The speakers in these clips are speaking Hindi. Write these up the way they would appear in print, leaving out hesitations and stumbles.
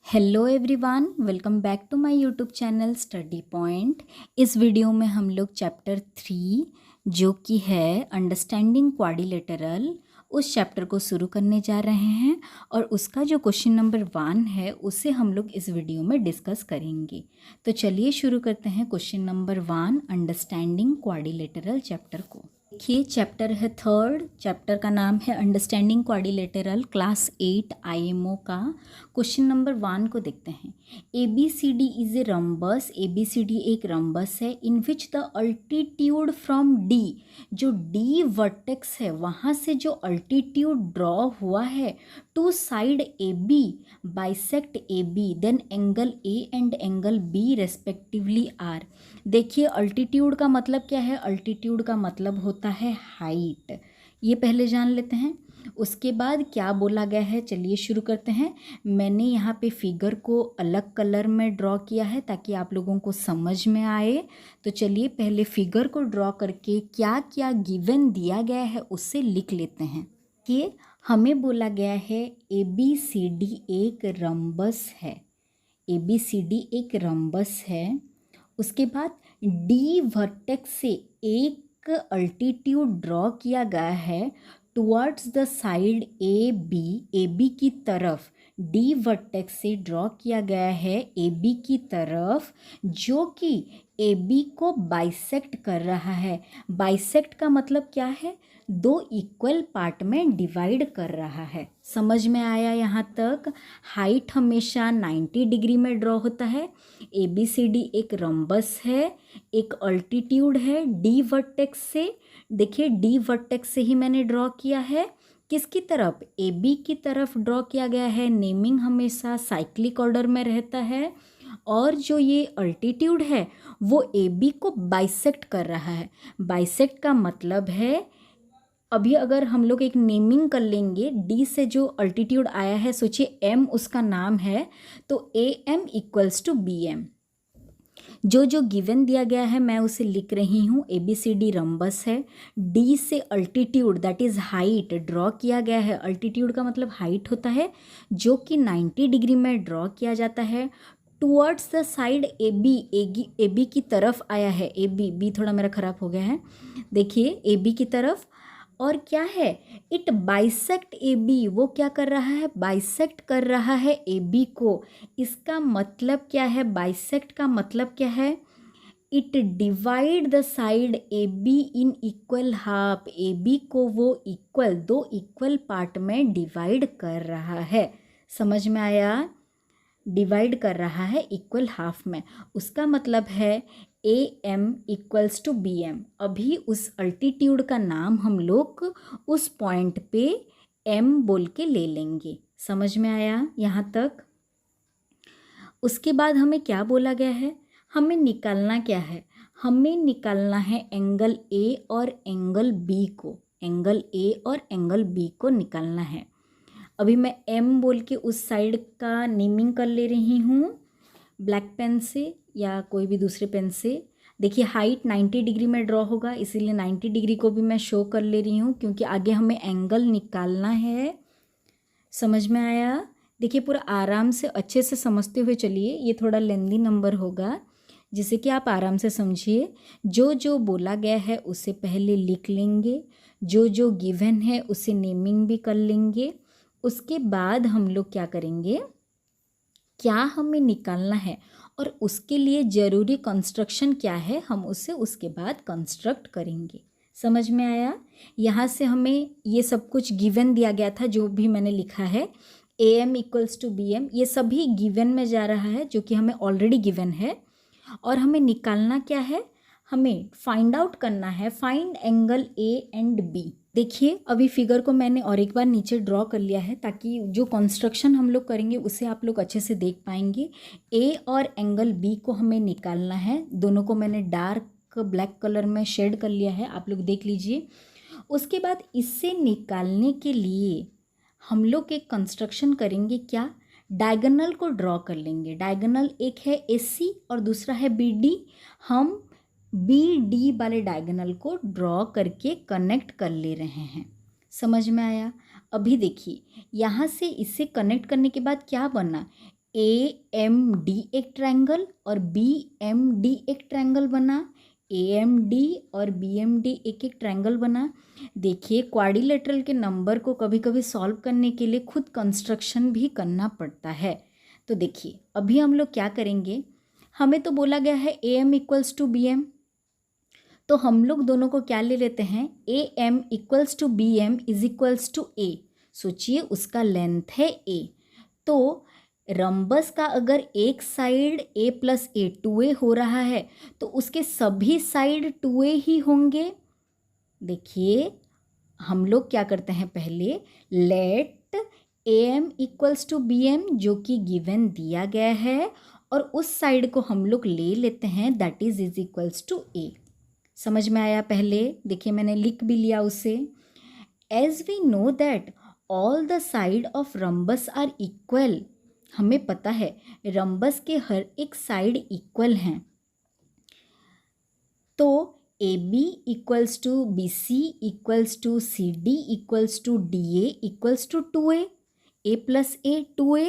Hello everyone, welcome back to my YouTube channel study point. इस वीडियो में हम लोग चैप्टर 3 जो कि है अंडरस्टैंडिंग क्वाड्रिलेटरल, उस चैप्टर को शुरू करने जा रहे हैं और उसका जो क्वेश्चन नंबर 1 है उसे हम लोग इस वीडियो में डिस्कस करेंगे। तो चलिए शुरू करते हैं question number 1 understanding quadrilateral chapter को। देखिए चैप्टर है थर्ड, चैप्टर का नाम है अंडरस्टैंडिंग क्वाड्रिलेटरल, क्लास 8 आईएमओ का। क्वेश्चन नंबर 1 को देखते हैं। A B C D is a rhombus, A B C D एक रम्बस है in which the altitude from D, जो डी वर्टेक्स है वहाँ से जो अल्टीट्यूड ड्रॉ हुआ है to side A B bisect A B, then angle A and angle B respectively are. देखिए अल्टीट्यूड का मतलब क्या है, अल्टीट्यूड का मतलब होता है हाइट, ये पहले जान लेते हैं। उसके बाद क्या बोला गया है, चलिए शुरू करते हैं। मैंने यहाँ पे फिगर को अलग कलर में ड्रॉ किया है ताकि आप लोगों को समझ में आए। तो चलिए पहले फिगर को ड्रॉ करके क्या क्या गिवन दिया गया है उससे लिख लेते हैं। कि हमें बोला गया है ए बी सी डी एक रम्बस है, ए बी सी डी एक रम्बस है। उसके बाद डी वर्टेक्स से एक अल्टीट्यूड ड्रॉ किया गया है towards the side A B की तरफ, डी वर्टेक्स से ड्रॉ किया गया है ए बी की तरफ, जो कि ए बी को बाइसेक्ट कर रहा है। बाइसेक्ट का मतलब क्या है, दो इक्वल पार्ट में डिवाइड कर रहा है। समझ में आया यहाँ तक। हाइट हमेशा 90 डिग्री में ड्रॉ होता है। ए बी सी डी एक रम्बस है, एक अल्टीट्यूड है डी वर्टेक्स से। देखिए डी वर्टेक्स से ही मैंने ड्रॉ किया है, किसकी तरफ, ए बी की तरफ ड्रॉ किया गया है। नेमिंग हमेशा साइक्लिक ऑर्डर में रहता है। और जो ये अल्टीट्यूड है वो ए बी को बाइसेक्ट कर रहा है। बाइसेक्ट का मतलब है, अभी अगर हम लोग एक नेमिंग कर लेंगे, डी से जो अल्टीट्यूड आया है, सोचिए एम उसका नाम है, तो A M equals to B M. जो जो गिवन दिया गया है मैं उसे लिख रही हूँ। A B C D rhombus है, डी से altitude that is height draw किया गया है। अल्टीट्यूड का मतलब हाइट होता है, जो कि 90 डिग्री में ड्रॉ किया जाता है। Towards the side A B की तरफ आया है। ए बी थोड़ा मेरा ख़राब हो गया है, देखिए ए बी की तरफ। और क्या है, इट बाइसेक्ट ए बी, वो क्या कर रहा है, बाइसेक्ट कर रहा है ए बी को। इसका मतलब क्या है, बाइसेक्ट का मतलब क्या है, it divide the side A B in equal half. A B को वो इक्वल, दो इक्वल पार्ट में डिवाइड कर रहा है। समझ में आया, डिवाइड कर रहा है इक्वल हाफ में। उसका मतलब है A M equals to B M. अभी उस अल्टीट्यूड का नाम हम लोग उस पॉइंट पे एम बोल के ले लेंगे। समझ में आया यहाँ तक। उसके बाद हमें क्या बोला गया है, हमें निकालना क्या है, हमें निकालना है एंगल ए और एंगल बी को। एंगल ए और एंगल बी को निकालना है। अभी मैं एम बोल के उस साइड का नेमिंग कर ले रही हूँ ब्लैक पेन से या कोई भी दूसरे पेन से। देखिए हाइट 90 डिग्री में ड्रॉ होगा, इसीलिए 90 डिग्री को भी मैं शो कर ले रही हूँ क्योंकि आगे हमें एंगल निकालना है। समझ में आया। देखिए पूरा आराम से अच्छे से समझते हुए चलिए, ये थोड़ा लेंदी नंबर होगा जिसे कि आप आराम से समझिए। जो जो बोला गया है उसे पहले लिख लेंगे, जो जो गिवन है उसे नेमिंग भी कर लेंगे। उसके बाद हम लोग क्या करेंगे, क्या हमें निकालना है और उसके लिए ज़रूरी कंस्ट्रक्शन क्या है, हम उसे उसके बाद कंस्ट्रक्ट करेंगे। समझ में आया। यहाँ से हमें ये सब कुछ गिवन दिया गया था, जो भी मैंने लिखा है A M equals to B M, ये सभी गिवन में जा रहा है जो कि हमें ऑलरेडी गिवन है। और हमें निकालना क्या है, हमें फाइंड आउट करना है, find angle A and B. देखिए अभी फिगर को मैंने और एक बार नीचे ड्रॉ कर लिया है ताकि जो कंस्ट्रक्शन हम लोग करेंगे उसे आप लोग अच्छे से देख पाएंगे। ए और एंगल बी को हमें निकालना है। दोनों को मैंने डार्क ब्लैक कलर में शेड कर लिया है, आप लोग देख लीजिए। उसके बाद इससे निकालने के लिए हम लोग एक कंस्ट्रक्शन करेंगे, क्या, डायगोनल को ड्रॉ कर लेंगे। डायगोनल एक है एस सी और दूसरा है बी डी। हम बी डी वाले डायगोनल को ड्रॉ करके कनेक्ट कर ले रहे हैं। समझ में आया। अभी देखिए यहाँ से इसे कनेक्ट करने के बाद क्या बना, AMD एक ट्रायंगल और BMD एक ट्रायंगल बना, AMD और BMD एक एक ट्रायंगल बना। देखिए क्वाड्रिलेटरल के नंबर को कभी कभी सॉल्व करने के लिए खुद कंस्ट्रक्शन भी करना पड़ता है। तो देखिए अभी हम लोग क्या करेंगे, हमें तो बोला गया है AM इक्वल्स टू BM, तो हम लोग दोनों को क्या ले लेते हैं, AM equals to BM is equals to A। सोचिए उसका लेंथ है A, तो रम्बस का अगर एक side A plus A 2A हो रहा है तो उसके सभी साइड 2A ही होंगे। देखिए हम लोग क्या करते हैं, पहले let AM equals to BM जो कि गिवन दिया गया है और उस साइड को हम लोग ले लेते हैं that is equals to A। समझ में आया? पहले देखिए मैंने लिख भी लिया उसे। As we know that all the side of rhombus are equal, हमें पता है रम्बस के हर एक साइड इक्वल हैं, तो AB equals to BC equals to CD equals to DA equals to 2A, A plus A 2A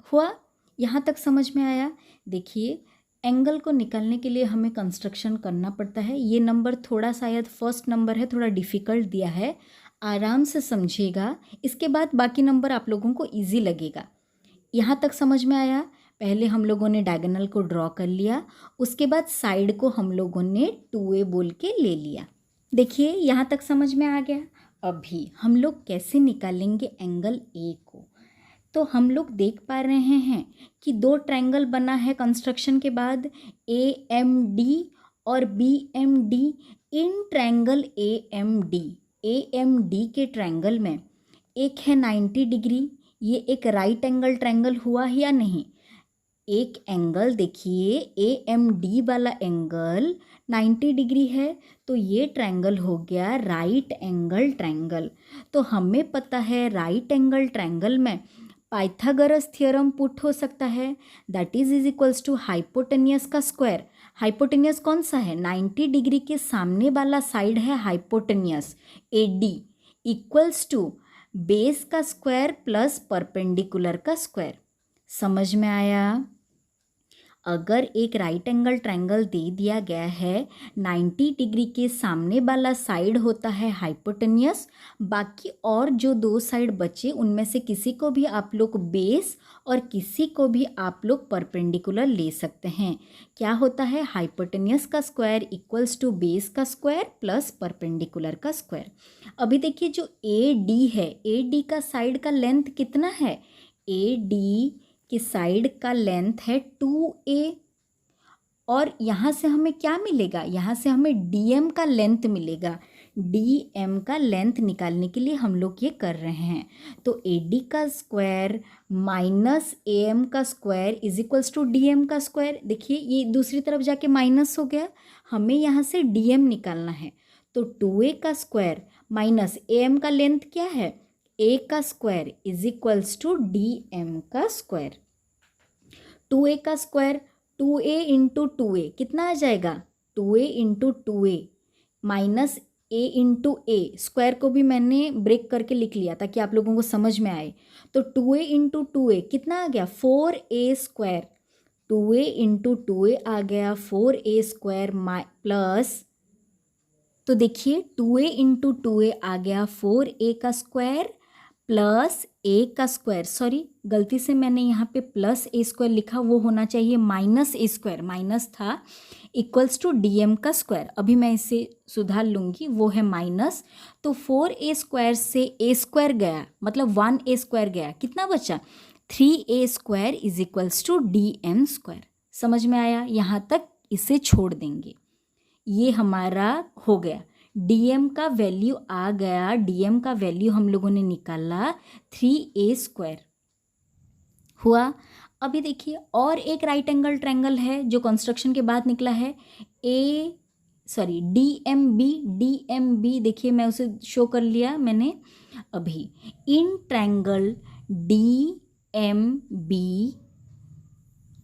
हुआ। यहाँ तक समझ में आया? देखिए एंगल को निकालने के लिए हमें कंस्ट्रक्शन करना पड़ता है। ये नंबर थोड़ा शायद फर्स्ट नंबर है, थोड़ा डिफ़िकल्ट दिया है, आराम से समझिएगा, इसके बाद बाकी नंबर आप लोगों को इजी लगेगा। यहाँ तक समझ में आया? पहले हम लोगों ने डायगोनल को ड्रॉ कर लिया, उसके बाद साइड को हम लोगों ने 2A बोल के ले लिया। देखिए यहाँ तक समझ में आ गया। अभी हम लोग कैसे निकालेंगे एंगल A को, तो हम लोग देख पा रहे हैं कि दो ट्रायंगल बना है कंस्ट्रक्शन के बाद, AMD और BMD। इन ट्रायंगल AMD के ट्रायंगल में एक है 90 डिग्री, ये एक राइट एंगल ट्रायंगल हुआ या नहीं? एक एंगल देखिए AMD वाला एंगल 90 डिग्री है, तो ये ट्रायंगल हो गया राइट एंगल ट्रायंगल। तो हमें पता है राइट एंगल ट्रायंगल में पाइथागोरस थ्योरम पुट हो सकता है, that is equals to hypotenuse का स्क्वायर। हाइपोटेनियस कौन सा है? 90 डिग्री के सामने वाला साइड है hypotenuse AD equals to base का स्क्वायर प्लस परपेंडिकुलर का स्क्वायर। समझ में आया? अगर एक राइट एंगल ट्रायंगल दे दिया गया है, 90 डिग्री के सामने वाला साइड होता है हाइपोटेनियस, बाकी और जो दो साइड बचे उनमें से किसी को भी आप लोग बेस और किसी को भी आप लोग परपेंडिकुलर ले सकते हैं। क्या होता है? हाइपोटेनियस का स्क्वायर इक्वल्स टू बेस का स्क्वायर प्लस परपेंडिकुलर का स्क्वायर। अभी देखिए जो AD है, AD का साइड का लेंथ कितना है? AD कि साइड का लेंथ है 2A, और यहाँ से हमें क्या मिलेगा? यहाँ से हमें DM का लेंथ मिलेगा। DM का लेंथ निकालने के लिए हम लोग ये कर रहे हैं, तो AD का स्क्वायर माइनस AM का square is equals to DM का स्क्वायर। देखिए ये दूसरी तरफ जाके माइनस हो गया, हमें यहाँ से DM निकालना है, तो 2A का स्क्वायर माइनस AM का लेंथ क्या है? A का square is equals to DM का स्क्वायर। 2A का स्क्वायर 2A इंटू 2A कितना आ जाएगा? 2A into 2A minus A into A, square को भी मैंने ब्रेक करके लिख लिया ताकि आप लोगों को समझ में आए। तो 2A इंटू 2A कितना आ गया? 4A square. 2A into 2A आ गया 4A स्क्वायर प्लस, तो देखिए 2A इंटू 2A आ गया 4A का स्क्वायर प्लस A का स्क्वायर, सॉरी गलती से मैंने यहाँ पे प्लस A स्क्वायर लिखा, वो होना चाहिए माइनस A स्क्वायर, माइनस था, इक्वल्स टू DM का स्क्वायर। अभी मैं इसे सुधार लूँगी, वो है माइनस, तो 4A स्क्वायर से A स्क्वायर गया, मतलब 1A स्क्वायर गया, कितना बचा? 3A square is equals to DM square. समझ में आया? यहाँ तक इसे छोड़ देंगे, ये हमारा हो गया। DM का वैल्यू आ गया, DM का वैल्यू हम लोगों ने निकाला 3A स्क्वायर हुआ। अभी देखिए और एक राइट एंगल ट्रायंगल है जो कंस्ट्रक्शन के बाद निकला है, DMB। देखिए मैं उसे शो कर लिया मैंने। अभी इन ट्रायंगल DMB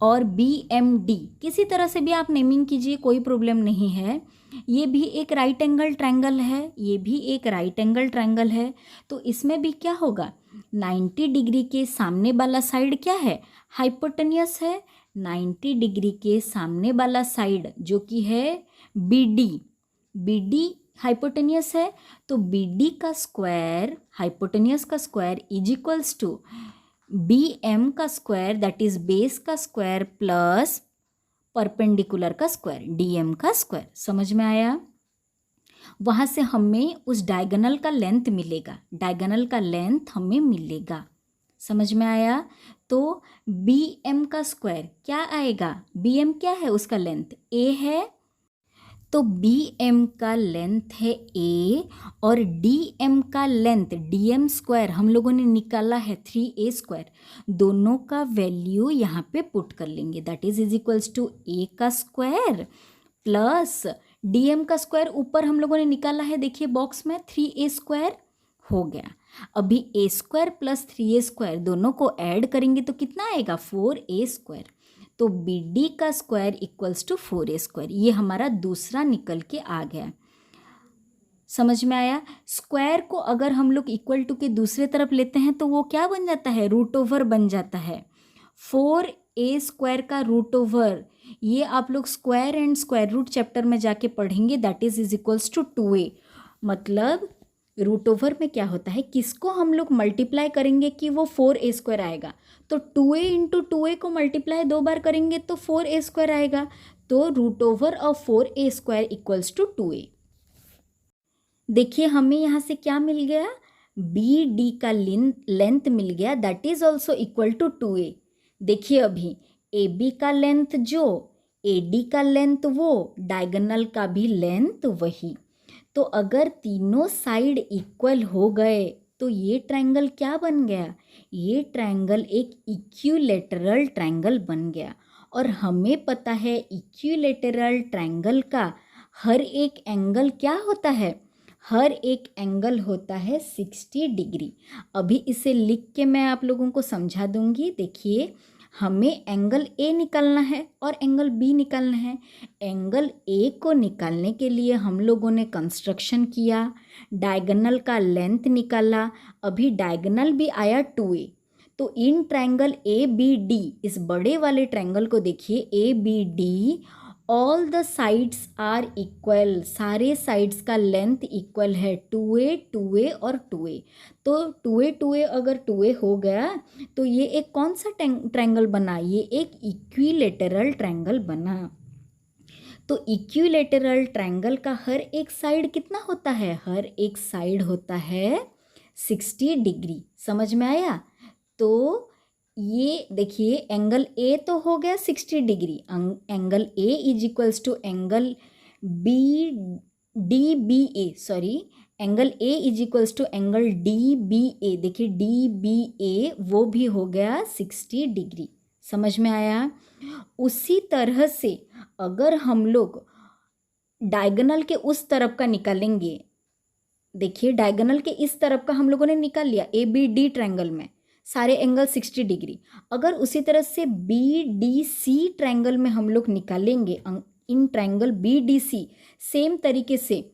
और BMD, किसी तरह से भी आप नेमिंग कीजिए, कोई प्रॉब्लम नहीं है। ये भी एक राइट एंगल ट्रायंगल है, ये भी एक राइट एंगल ट्रायंगल है, तो इसमें भी क्या होगा? 90 डिग्री के सामने वाला साइड क्या है, हाइपोटेन्यूस है। 90 डिग्री के सामने वाला साइड जो कि है BD हाइपोटेन्यूस है, तो BD का स्क्वायर, हाइपोटेन्यूस का square is equals to BM का स्क्वायर दैट इज बेस का स्क्वायर प्लस परपेंडिकुलर का स्क्वायर DM का स्क्वायर। समझ में आया? वहाँ से हमें उस डायगोनल का लेंथ मिलेगा, डायगोनल का लेंथ हमें मिलेगा। समझ में आया? तो BM का स्क्वायर क्या आएगा, BM क्या है, उसका लेंथ A है, तो BM का लेंथ है A और DM का लेंथ DM स्क्वायर हम लोगों ने निकाला है 3A स्क्वायर, दोनों का वैल्यू यहाँ पे पुट कर लेंगे, that is equals to A का स्क्वायर प्लस DM का स्क्वायर ऊपर हम लोगों ने निकाला है, देखिए बॉक्स में 3A स्क्वायर हो गया। अभी A square plus 3A square दोनों को ऐड करेंगे तो कितना आएगा, 4A स्क्वायर, तो BD का square equals to 4A square, ये हमारा दूसरा निकल के आ गया। समझ में आया? स्क्वायर को अगर हम लोग इक्वल टू के दूसरे तरफ लेते हैं तो वो क्या बन जाता है, रूट ओवर बन जाता है। 4A स्क्वायर का रूट ओवर, ये आप लोग square and square root chapter में जाके पढ़ेंगे, that is equals to 2A। मतलब रूट ओवर में क्या होता है, किसको हम लोग मल्टीप्लाई करेंगे कि वो 4A स्क्वायर आएगा, तो 2A इंटू 2A को मल्टीप्लाई 2 बार करेंगे तो 4A स्क्वायर आएगा, तो root over of 4A square equals to 2A। देखिए हमें यहाँ से क्या मिल गया, BD का लेंथ मिल गया, that is also equal to 2A। देखिए अभी AB का लेंथ जो, AD का लेंथ वो, डायगोनल का भी लेंथ वही, तो अगर तीनों साइड इक्वल हो गए तो ये ट्रायंगल क्या बन गया, ये ट्रायंगल एक इक्विलैटरल ट्रायंगल बन गया। और हमें पता है इक्विलैटरल ट्रायंगल का हर एक एंगल क्या होता है, हर एक एंगल होता है 60 डिग्री। अभी इसे लिख के मैं आप लोगों को समझा दूंगी। देखिए हमें एंगल A निकालना है और एंगल B निकालना है। एंगल A को निकालने के लिए हम लोगों ने कंस्ट्रक्शन किया, डायगोनल का लेंथ निकाला, अभी डायगोनल भी आया 2A। तो इन ट्रायंगल ABD, इस बड़े वाले ट्रायंगल को देखिए ABD, all the sides are equal, सारे साइड्स का लेंथ इक्वल है 2A 2A और 2A। तो 2A 2A अगर 2A हो गया तो ये एक कौन सा ट्रायंगल बना, ये एक इक्विलैटरल ट्रायंगल बना। तो इक्विलैटरल ट्रायंगल का हर एक साइड कितना होता है, हर एक साइड होता है 60 डिग्री। समझ में आया? तो ये देखिए एंगल A तो हो गया 60 degree, angle A is equals to angle DBA, sorry angle A is equals to angle DBA। देखिए DBA वो भी हो गया 60 डिग्री। समझ में आया? उसी तरह से अगर हम लोग डायगोनल के उस तरफ का निकालेंगे, देखिए डायगोनल के इस तरफ का हम लोगों ने निकाल लिया ABD ट्रायंगल में, सारे एंगल 60 डिग्री। अगर उसी तरह से BDC ट्रायंगल में हम लोग निकालेंगे, इन ट्रायंगल BDC सेम तरीके से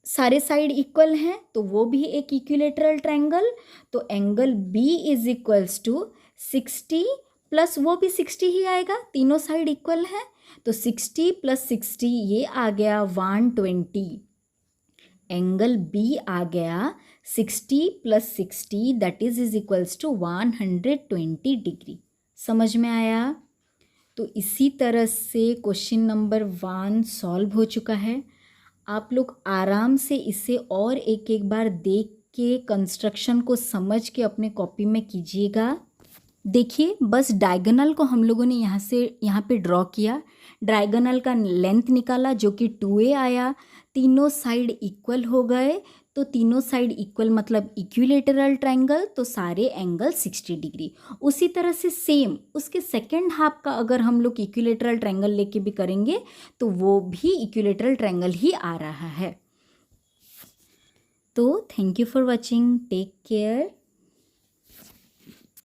सारे साइड इक्वल हैं तो वो भी एक इक्विलैटरल ट्रायंगल, तो angle B is equals to 60 plus वो भी 60 ही आएगा, तीनों साइड इक्वल हैं, तो 60 प्लस 60 ये आ गया 120। एंगल B आ गया 60 plus 60 that is equals to 120 degree. समझ में आया? तो इसी तरह से क्वेश्चन नंबर 1 सॉल्व हो चुका है। आप लोग आराम से इसे और एक एक बार देख के कंस्ट्रक्शन को समझ के अपने कॉपी में कीजिएगा। देखिए बस डायगोनल को हम लोगों ने यहाँ पे ड्रॉ किया, डायगोनल का लेंथ निकाला जो कि 2A आया, तीनों साइड इक्वल हो गए, तो तीनों साइड इक्वल मतलब इक्विलैटरल ट्रायंगल, तो सारे एंगल 60 डिग्री। उसी तरह से सेम उसके सेकेंड हाफ का अगर हम लोग इक्विलैटरल ट्रायंगल लेके भी करेंगे तो वो भी इक्विलैटरल ट्रायंगल ही आ रहा है। तो thank you for watching, take care.